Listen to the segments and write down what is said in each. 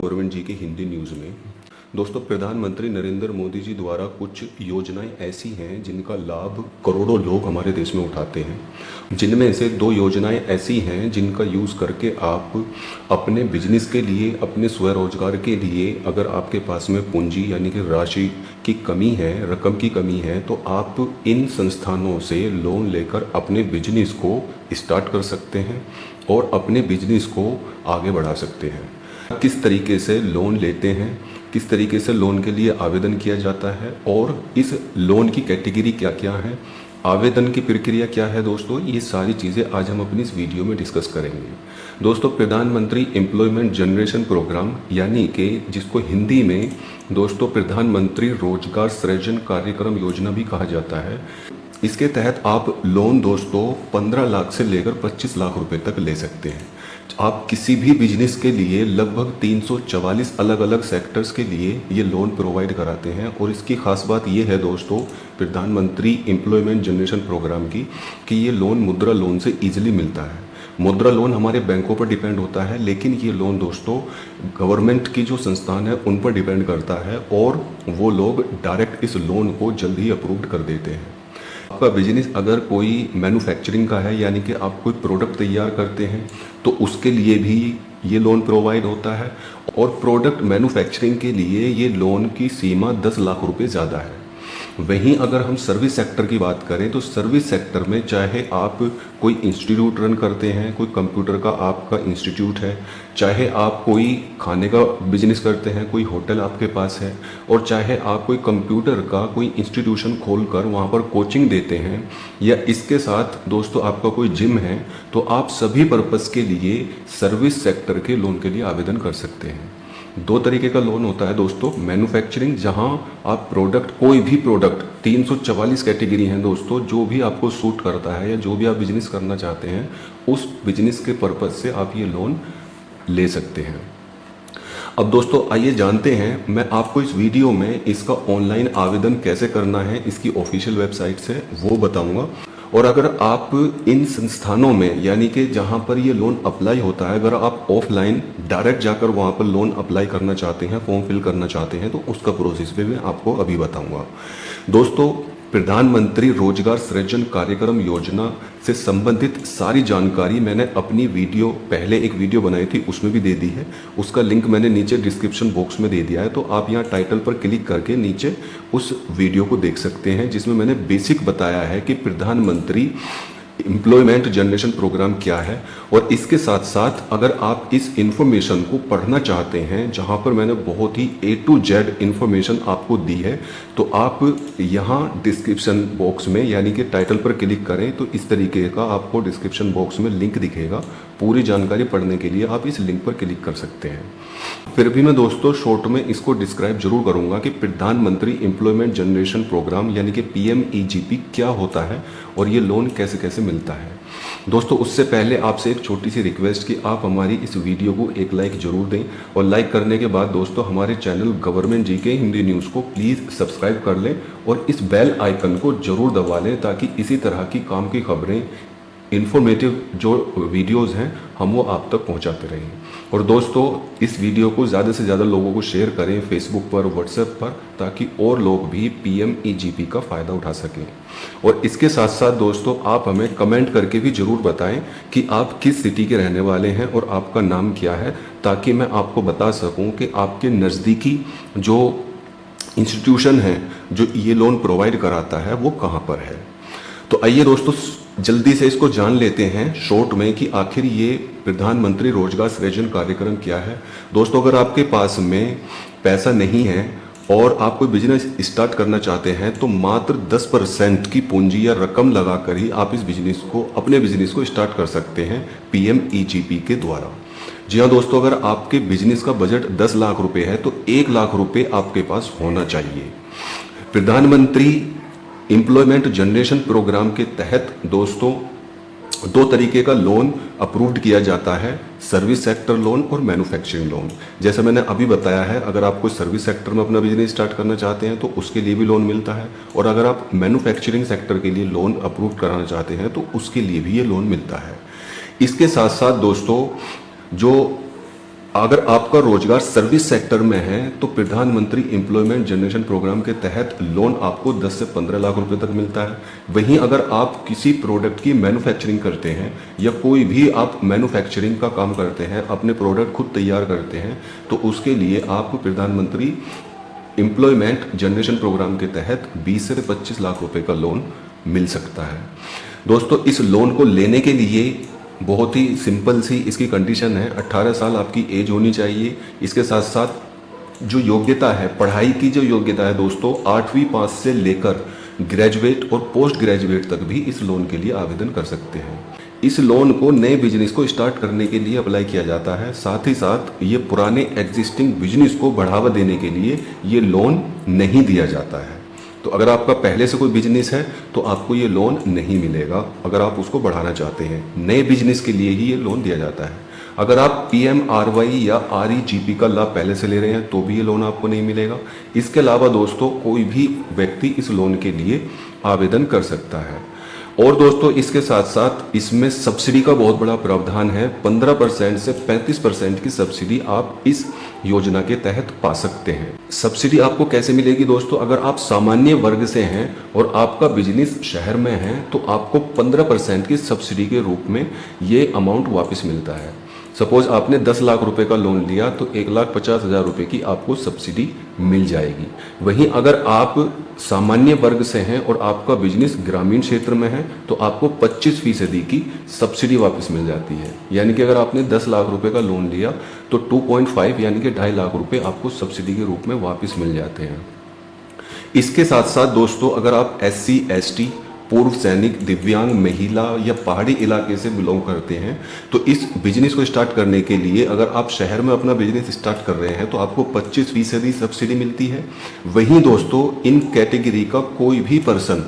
Government जी की Hindi news में। दोस्तों, प्रधानमंत्री नरेंद्र मोदी जी द्वारा कुछ योजनाएं ऐसी हैं जिनका लाभ करोड़ों लोग हमारे देश में उठाते हैं। जिनमें से 2 योजनाएं ऐसी हैं जिनका यूज़ करके आप अपने बिजनेस के लिए, अपने स्वरोजगार के लिए, अगर आपके पास में पूंजी यानी कि राशि की कमी है, रकम की कमी है, तो आप इन संस्थानों से लोन लेकर अपने बिजनेस को स्टार्ट कर सकते हैं और अपने बिजनेस को आगे बढ़ा सकते हैं। किस तरीके से लोन लेते हैं, किस तरीके से लोन के लिए आवेदन किया जाता है और इस लोन की कैटेगरी क्या क्या है, आवेदन की प्रक्रिया क्या है, दोस्तों ये सारी चीज़ें आज हम अपनी इस वीडियो में डिस्कस करेंगे। दोस्तों, प्रधानमंत्री एम्प्लॉयमेंट जनरेशन प्रोग्राम यानी कि जिसको हिंदी में दोस्तों प्रधानमंत्री रोजगार सृजन कार्यक्रम योजना भी कहा जाता है, इसके तहत आप लोन दोस्तों 15 लाख से लेकर 25 लाख रुपए तक ले सकते हैं। आप किसी भी बिजनेस के लिए लगभग 344 अलग अलग सेक्टर्स के लिए ये लोन प्रोवाइड कराते हैं। और इसकी खास बात ये है दोस्तों प्रधानमंत्री एम्प्लॉयमेंट जनरेशन प्रोग्राम की कि ये लोन मुद्रा लोन से ईजिली मिलता है। मुद्रा लोन हमारे बैंकों पर डिपेंड होता है, लेकिन ये लोन दोस्तों गवर्नमेंट की जो संस्थान है उन पर डिपेंड करता है और वो लोग डायरेक्ट इस लोन को जल्द ही अप्रूव कर देते हैं। आपका बिजनेस अगर कोई मैन्युफैक्चरिंग का है यानी कि आप कोई प्रोडक्ट तैयार करते हैं तो उसके लिए भी ये लोन प्रोवाइड होता है। और प्रोडक्ट मैन्युफैक्चरिंग के लिए ये लोन की सीमा 10 लाख रुपए ज़्यादा है। वहीं अगर हम सर्विस सेक्टर की बात करें तो सर्विस सेक्टर में चाहे आप कोई इंस्टीट्यूट रन करते हैं, कोई कंप्यूटर का आपका इंस्टीट्यूट है, चाहे आप कोई खाने का बिजनेस करते हैं, कोई होटल आपके पास है, और चाहे आप कोई कंप्यूटर का कोई इंस्टीट्यूशन खोलकर वहाँ पर कोचिंग देते हैं, या इसके साथ दोस्तों आपका कोई जिम है, तो आप सभी पर्पस के लिए सर्विस सेक्टर के लोन के लिए आवेदन कर सकते हैं। 2 तरीके का लोन होता है दोस्तों। मैन्युफैक्चरिंग, जहां आप प्रोडक्ट, कोई भी प्रोडक्ट, 344 कैटेगरी हैं दोस्तों, जो भी आपको सूट करता है या जो भी आप बिजनेस करना चाहते हैं उस बिजनेस के पर्पज से आप ये लोन ले सकते हैं। अब दोस्तों आइए जानते हैं, मैं आपको इस वीडियो में इसका ऑनलाइन आवेदन कैसे करना है, इसकी ऑफिशियल वेबसाइट से वो बताऊंगा। और अगर आप इन संस्थानों में यानी कि जहां पर ये लोन अप्लाई होता है, अगर आप ऑफलाइन डायरेक्ट जाकर वहां पर लोन अप्लाई करना चाहते हैं, फॉर्म फिल करना चाहते हैं, तो उसका प्रोसेस भी मैं आपको अभी बताऊंगा। दोस्तों, प्रधानमंत्री रोजगार सृजन कार्यक्रम योजना से संबंधित सारी जानकारी मैंने अपनी वीडियो, पहले एक वीडियो बनाई थी उसमें भी दे दी है। उसका लिंक मैंने नीचे डिस्क्रिप्शन बॉक्स में दे दिया है, तो आप यहाँ टाइटल पर क्लिक करके नीचे उस वीडियो को देख सकते हैं, जिसमें मैंने बेसिक बताया है कि प्रधानमंत्री एम्प्लॉयमेंट जनरेशन प्रोग्राम क्या है। और इसके साथ साथ अगर आप इस इंफॉर्मेशन को पढ़ना चाहते हैं, जहां पर मैंने बहुत ही A to Z इंफॉर्मेशन आपको दी है, तो आप यहां डिस्क्रिप्शन बॉक्स में यानी कि टाइटल पर क्लिक करें तो इस तरीके का आपको डिस्क्रिप्शन बॉक्स में लिंक दिखेगा। पूरी जानकारी पढ़ने के लिए आप इस लिंक पर क्लिक कर सकते हैं। फिर भी मैं दोस्तों शॉर्ट में इसको डिस्क्राइब जरूर करूंगा कि प्रधानमंत्री एम्प्लॉयमेंट जनरेशन प्रोग्राम यानी कि PMEGP क्या होता है और ये लोन कैसे कैसे मिलता है। दोस्तों, उससे पहले आपसे एक छोटी सी रिक्वेस्ट कि आप हमारी इस वीडियो को एक लाइक जरूर दें, और लाइक करने के बाद दोस्तों हमारे चैनल गवर्नमेंट जी के हिंदी न्यूज़ को प्लीज़ सब्सक्राइब कर लें और इस बेल आइकन को जरूर दबा लें, ताकि इसी तरह की काम की खबरें, इन्फॉर्मेटिव जो वीडियोस हैं, हम वो आप तक पहुंचाते रहें। और दोस्तों, इस वीडियो को ज़्यादा से ज़्यादा लोगों को शेयर करें फेसबुक पर, व्हाट्सएप पर, ताकि और लोग भी PMEGP का फ़ायदा उठा सकें। और इसके साथ साथ दोस्तों आप हमें कमेंट करके भी ज़रूर बताएं कि आप किस सिटी के रहने वाले हैं और आपका नाम क्या है, ताकि मैं आपको बता सकूं कि आपके नज़दीकी जो इंस्टीट्यूशन है जो ये लोन प्रोवाइड कराता है वो कहाँ पर है। तो आइए दोस्तों जल्दी से इसको जान लेते हैं शॉर्ट में कि आखिर ये प्रधानमंत्री रोजगार सृजन कार्यक्रम क्या है। दोस्तों, अगर आपके पास में पैसा नहीं है और आप कोई बिजनेस स्टार्ट करना चाहते हैं तो मात्र 10% की पूंजी या रकम लगाकर ही आप इस बिजनेस को, अपने बिजनेस को स्टार्ट कर सकते हैं PMEGP के द्वारा। जी हाँ दोस्तों, अगर आपके बिजनेस का बजट 10 लाख रुपए है तो 1 लाख रुपए आपके पास होना चाहिए। प्रधानमंत्री एम्प्लॉयमेंट जनरेशन प्रोग्राम के तहत दोस्तों 2 तरीके का लोन अप्रूव्ड किया जाता है, सर्विस सेक्टर लोन और मैन्युफैक्चरिंग लोन। जैसे मैंने अभी बताया है, अगर आप कोई सर्विस सेक्टर में अपना बिजनेस स्टार्ट करना चाहते हैं तो उसके लिए भी लोन मिलता है, और अगर आप मैन्युफैक्चरिंग सेक्टर के लिए लोन अप्रूव कराना चाहते हैं तो उसके लिए भी ये लोन मिलता है। इसके साथ साथ दोस्तों जो अगर आपका रोजगार सर्विस सेक्टर में है तो प्रधानमंत्री एम्प्लॉयमेंट जनरेशन प्रोग्राम के तहत लोन आपको 10 से 15 लाख रुपए तक मिलता है। वहीं अगर आप किसी प्रोडक्ट की मैन्युफैक्चरिंग करते हैं या कोई भी आप मैन्युफैक्चरिंग का काम करते हैं, अपने प्रोडक्ट खुद तैयार करते हैं, तो उसके लिए आपको प्रधानमंत्री एम्प्लॉयमेंट जनरेशन प्रोग्राम के तहत 20 से 25 लाख रुपए का लोन मिल सकता है। दोस्तों, इस लोन को लेने के लिए बहुत ही सिंपल सी इसकी कंडीशन है, 18 साल आपकी एज होनी चाहिए। इसके साथ साथ जो योग्यता है, पढ़ाई की जो योग्यता है दोस्तों, 8वीं पास से लेकर ग्रेजुएट और पोस्ट ग्रेजुएट तक भी इस लोन के लिए आवेदन कर सकते हैं। इस लोन को नए बिजनेस को स्टार्ट करने के लिए अप्लाई किया जाता है। साथ ही साथ ये पुराने एग्जिस्टिंग बिजनेस को बढ़ावा देने के लिए ये लोन नहीं दिया जाता है। तो अगर आपका पहले से कोई बिजनेस है तो आपको ये लोन नहीं मिलेगा अगर आप उसको बढ़ाना चाहते हैं। नए बिजनेस के लिए ही ये लोन दिया जाता है। अगर आप PMRY या REGP का लाभ पहले से ले रहे हैं तो भी ये लोन आपको नहीं मिलेगा। इसके अलावा दोस्तों, कोई भी व्यक्ति इस लोन के लिए आवेदन कर सकता है। और दोस्तों, इसके साथ साथ इसमें सब्सिडी का बहुत बड़ा प्रावधान है। 15% से 35% की सब्सिडी आप इस योजना के तहत पा सकते हैं। सब्सिडी आपको कैसे मिलेगी दोस्तों? अगर आप सामान्य वर्ग से हैं और आपका बिजनेस शहर में है तो आपको 15% की सब्सिडी के रूप में ये अमाउंट वापस मिलता है। सपोज आपने 10 लाख रुपए का लोन लिया तो 1,50,000 रुपए की आपको सब्सिडी मिल जाएगी। वहीं अगर आप सामान्य वर्ग से हैं और आपका बिजनेस ग्रामीण क्षेत्र में है तो आपको 25% की सब्सिडी वापस मिल जाती है। यानी कि अगर आपने 10 लाख रुपए का लोन लिया तो 2.5 यानी कि 2.5 लाख रुपए आपको सब्सिडी के रूप में वापस मिल जाते हैं। इसके साथ साथ दोस्तों, अगर आप SC ST, पूर्व सैनिक, दिव्यांग, महिला या पहाड़ी इलाके से बिलोंग करते हैं तो इस बिजनेस को स्टार्ट करने के लिए अगर आप शहर में अपना बिजनेस स्टार्ट कर रहे हैं तो आपको 25% सब्सिडी मिलती है। वहीं दोस्तों, इन कैटेगरी का कोई भी पर्सन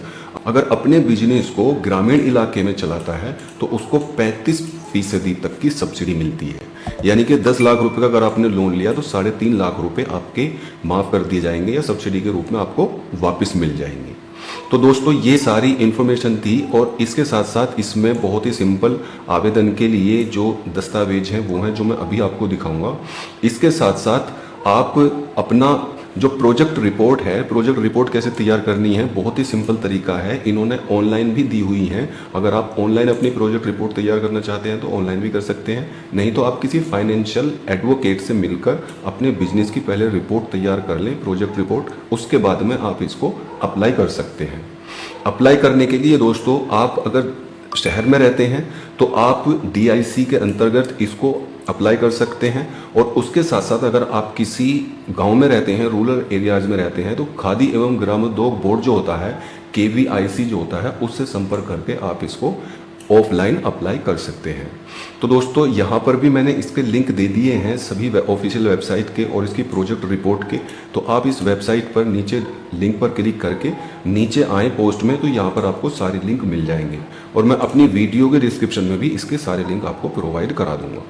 अगर अपने बिजनेस को ग्रामीण इलाके में चलाता है तो उसको 35% तक की सब्सिडी मिलती है। यानी कि 10 लाख रुपए का अगर आपने लोन लिया तो 3.5 लाख रुपए आपके माफ कर दिए जाएंगे या सब्सिडी के रूप में आपको वापस मिल जाएंगे। तो दोस्तों, ये सारी इन्फॉर्मेशन थी और इसके साथ साथ इसमें बहुत ही सिंपल आवेदन के लिए जो दस्तावेज हैं वो हैं जो मैं अभी आपको दिखाऊंगा। इसके साथ साथ आप अपना जो प्रोजेक्ट रिपोर्ट है, प्रोजेक्ट रिपोर्ट कैसे तैयार करनी है, बहुत ही सिंपल तरीका है। इन्होंने ऑनलाइन भी दी हुई हैं। अगर आप ऑनलाइन अपनी प्रोजेक्ट रिपोर्ट तैयार करना चाहते हैं तो ऑनलाइन भी कर सकते हैं, नहीं तो आप किसी फाइनेंशियल एडवोकेट से मिलकर अपने बिजनेस की पहले रिपोर्ट तैयार कर लें, प्रोजेक्ट रिपोर्ट। उसके बाद में आप इसको अप्लाई कर सकते हैं। अप्लाई करने के लिए दोस्तों, आप अगर शहर में रहते हैं तो आप DIC के अंतर्गत इसको अप्लाई कर सकते हैं। और उसके साथ साथ अगर आप किसी गांव में रहते हैं, रूरल एरियाज में रहते हैं, तो खादी एवं ग्रामोद्योग बोर्ड जो होता है, KVIC जो होता है, उससे संपर्क करके आप इसको ऑफलाइन अप्लाई कर सकते हैं। तो दोस्तों, यहाँ पर भी मैंने इसके लिंक दे दिए हैं सभी ऑफिशियल वेबसाइट के और इसकी प्रोजेक्ट रिपोर्ट के। तो आप इस वेबसाइट पर नीचे लिंक पर क्लिक करके नीचे आए पोस्ट में, तो यहाँ पर आपको सारे लिंक मिल जाएंगे और मैं अपनी वीडियो के डिस्क्रिप्शन में भी इसके सारे लिंक आपको प्रोवाइड करा दूंगा।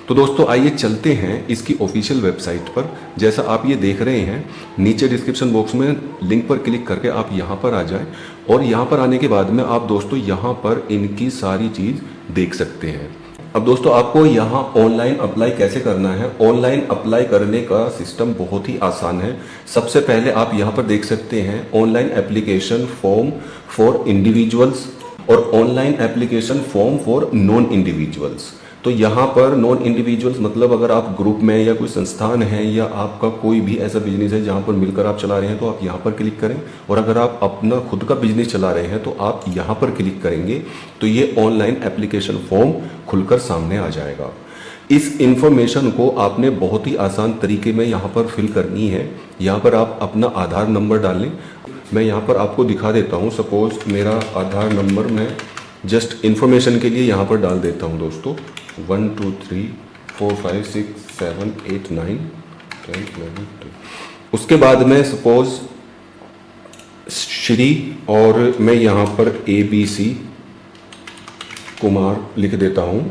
तो दोस्तों, आइए चलते हैं इसकी ऑफिशियल वेबसाइट पर। जैसा आप ये देख रहे हैं, नीचे डिस्क्रिप्शन बॉक्स में लिंक पर क्लिक करके आप यहाँ पर आ जाएं और यहाँ पर आने के बाद में आप दोस्तों यहाँ पर इनकी सारी चीज़ देख सकते हैं। अब दोस्तों, आपको यहाँ ऑनलाइन अप्लाई कैसे करना है? ऑनलाइन अप्लाई करने का सिस्टम बहुत ही आसान है। सबसे पहले आप यहाँ पर देख सकते हैं online application form for individuals और online application form for non individuals. तो यहाँ पर नॉन इंडिविजुअल्स मतलब अगर आप ग्रुप में या कोई संस्थान है या आपका कोई भी ऐसा बिजनेस है जहाँ पर मिलकर आप चला रहे हैं तो आप यहाँ पर क्लिक करें। और अगर आप अपना खुद का बिजनेस चला रहे हैं तो आप यहाँ पर क्लिक करेंगे तो ये ऑनलाइन एप्लीकेशन फॉर्म खुलकर सामने आ जाएगा। इस इंफॉर्मेशन को आपने बहुत ही आसान तरीके में यहाँ पर फिल करनी है। यहाँ पर आप अपना आधार नंबर डालें। मैं यहाँ पर आपको दिखा देता हूँ। सपोज मेरा आधार नंबर मैं जस्ट इन्फॉर्मेशन के लिए यहाँ पर डाल देता हूँ दोस्तों, 1 2 3 4 5 6 7 8 9 10 11 12। उसके बाद में सपोज श्री और मैं यहाँ पर ABC कुमार लिख देता हूँ।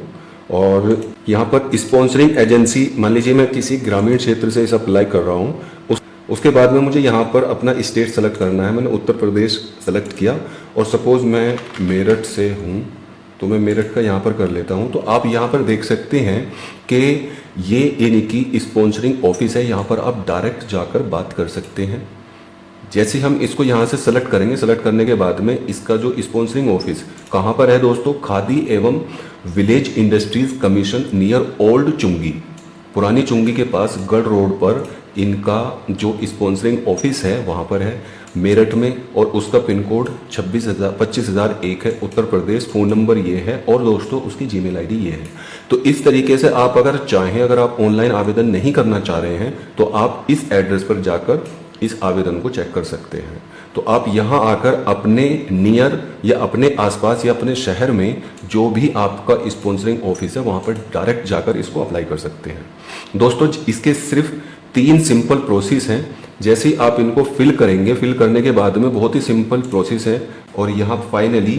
और यहाँ पर स्पॉन्सरिंग एजेंसी, मान लीजिए मैं किसी ग्रामीण क्षेत्र से इसे अप्लाई कर रहा हूँ। उसके बाद में मुझे यहाँ पर अपना स्टेट सेलेक्ट करना है। मैंने उत्तर प्रदेश सेलेक्ट किया और सपोज मैं मेरठ से हूँ तो मैं मेरठ का यहाँ पर कर लेता हूँ। तो आप यहाँ पर देख सकते हैं कि ये इनकी स्पॉन्सरिंग ऑफिस है, यहाँ पर आप डायरेक्ट जाकर बात कर सकते हैं। जैसे हम इसको यहाँ से सेलेक्ट करेंगे, सेलेक्ट करने के बाद में इसका जो स्पॉन्सरिंग ऑफिस कहाँ पर है दोस्तों, खादी एवं village industries commission near old चुंगी, पुरानी चुंगी के पास गढ़ रोड पर इनका जो स्पॉन्सरिंग ऑफिस है वहाँ पर है मेरठ में, और उसका पिन कोड 25,001 है, उत्तर प्रदेश। फ़ोन नंबर ये है और दोस्तों उसकी जीमेल आईडी ये है। तो इस तरीके से आप अगर चाहें, अगर आप ऑनलाइन आवेदन नहीं करना चाह रहे हैं तो आप इस एड्रेस पर जाकर इस आवेदन को चेक कर सकते हैं। तो आप यहाँ आकर अपने नियर या अपने आसपास या अपने शहर में जो भी आपका स्पॉन्सरिंग ऑफिस है वहाँ पर डायरेक्ट जाकर इसको अप्लाई कर सकते हैं। दोस्तों इसके सिर्फ 3 सिंपल प्रोसेस हैं। जैसे ही आप इनको फिल करेंगे, फिल करने के बाद में बहुत ही सिंपल प्रोसेस है, और यहाँ फाइनली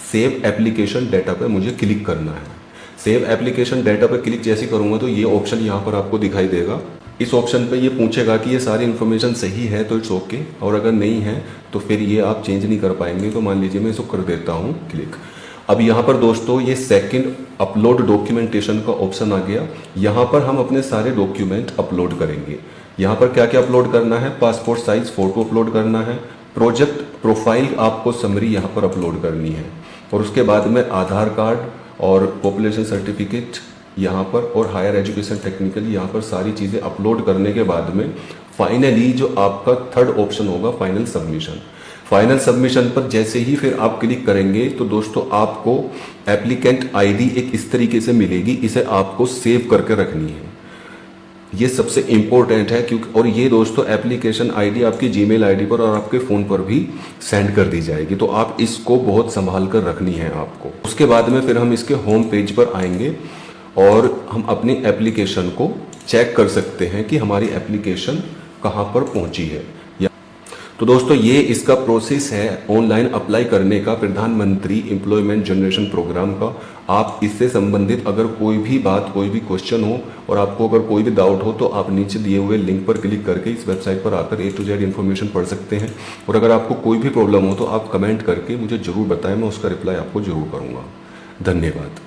सेव एप्लीकेशन डाटा पर मुझे क्लिक करना है। सेव एप्लीकेशन डाटा पर क्लिक जैसे करूँगा तो ये ऑप्शन यहाँ पर आपको दिखाई देगा। इस ऑप्शन पे ये पूछेगा कि ये सारी इन्फॉर्मेशन सही है तो इट्स ओके, और अगर नहीं है तो फिर ये आप चेंज नहीं कर पाएंगे। तो मान लीजिए मैं इसको कर देता हूँ क्लिक। अब यहाँ पर दोस्तों ये सेकंड अपलोड डॉक्यूमेंटेशन का ऑप्शन आ गया। यहाँ पर हम अपने सारे डॉक्यूमेंट अपलोड करेंगे। यहाँ पर क्या क्या अपलोड करना है, पासपोर्ट साइज फ़ोटो अपलोड करना है, प्रोजेक्ट प्रोफाइल आपको समरी यहाँ पर अपलोड करनी है, और उसके बाद में आधार कार्ड और पॉपुलेशन सर्टिफिकेट यहाँ पर, और हायर एजुकेशन टेक्निकल, यहाँ पर सारी चीज़ें अपलोड करने के बाद में फाइनली जो आपका थर्ड ऑप्शन होगा फाइनल सबमिशन। फाइनल सबमिशन पर जैसे ही फिर आप क्लिक करेंगे तो दोस्तों आपको एप्लीकेंट आईडी एक इस तरीके से मिलेगी, इसे आपको सेव करके रखनी है। ये सबसे इम्पोर्टेंट है क्योंकि, और ये दोस्तों एप्लीकेशन आईडी आपकी जीमेल आईडी पर और आपके फ़ोन पर भी सेंड कर दी जाएगी। तो आप इसको बहुत संभाल कर रखनी है आपको। उसके बाद में फिर हम इसके होम पेज पर आएंगे और हम अपनी एप्लीकेशन को चेक कर सकते हैं कि हमारी एप्लीकेशन कहाँ पर पहुँची है। तो दोस्तों ये इसका प्रोसेस है ऑनलाइन अप्लाई करने का, प्रधानमंत्री एम्प्लॉयमेंट जनरेशन प्रोग्राम का। आप इससे संबंधित अगर कोई भी बात, कोई भी क्वेश्चन हो और आपको अगर कोई भी डाउट हो तो आप नीचे दिए हुए लिंक पर क्लिक करके इस वेबसाइट पर आकर A to Z इन्फॉर्मेशन पढ़ सकते हैं। और अगर आपको कोई भी प्रॉब्लम हो तो आप कमेंट करके मुझे ज़रूर बताएं, मैं उसका रिप्लाई आपको ज़रूर करूँगा। धन्यवाद।